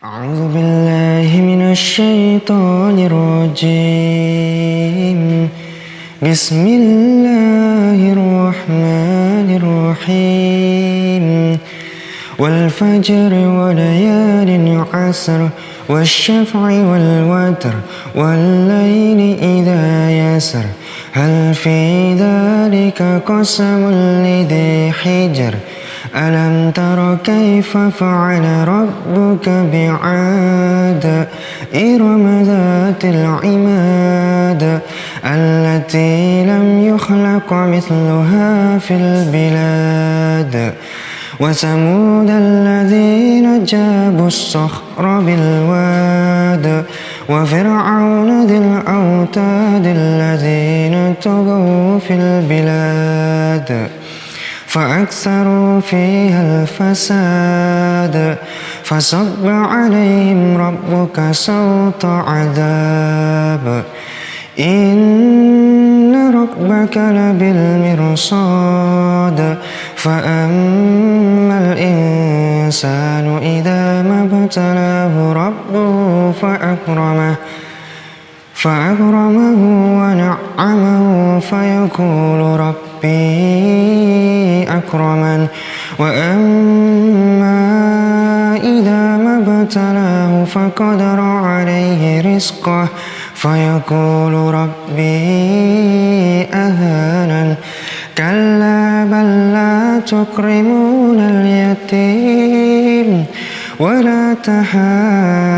أعوذ بالله من الشيطان الرجيم. بسم الله الرحمن الرحيم. والفجر وليال عسر والشفع والوتر والليل إذا يسر هل في ذلك قسم لذي حجر ألم تر كيف فعل ربك بعاد إرم ذات العماد التي لم يخلق مثلها في البلاد وثمود الذين جابوا الصخر بالواد وفرعون ذي الأوتاد الذين طغوا في البلاد فأكثروا فيها الفساد فصب عليهم ربك صوت عذاب إن ربك لبالمرصاد فأما الإنسان إذا ما ابتلاه ربه فأكرمه ونعمه فيقول ربي أكرمن وأما إذا ما ابتلاه فقدر عليه رزقه فيقول ربي أهانن كلا بل لا تكرمون اليتيم ولا تحاضون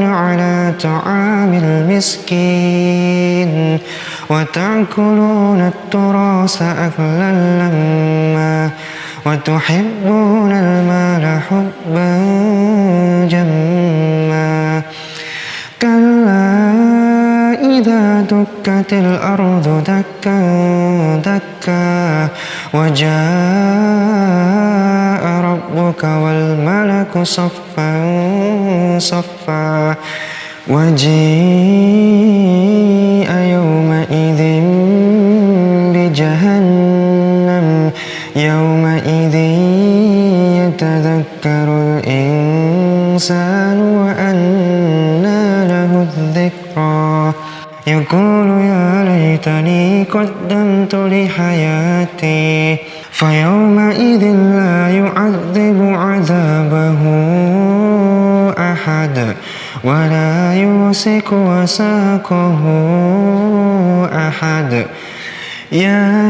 على طعام المسكين وتأكلون التراث أكلا لما وتحبون المال حبا جما كلا إذا دكت الأرض دكا دكا وجاء ربك والملك صفا صفا وجيء يومئذ بجهنم يومئذ يتذكر الإنسان وأنى له الذكرى يقول يا ليتني قدمت لحياتي فيومئذ لا يعذب عذابه أحد ولا يوثق وثاقه أحد يا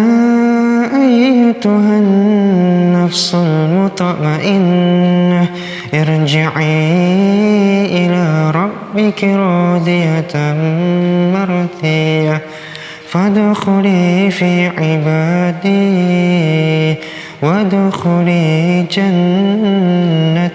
أيتها النفس المطمئنة ارجعي إلى ربك راضية مرضية فادخلي في عبادي وادخلي جنتي.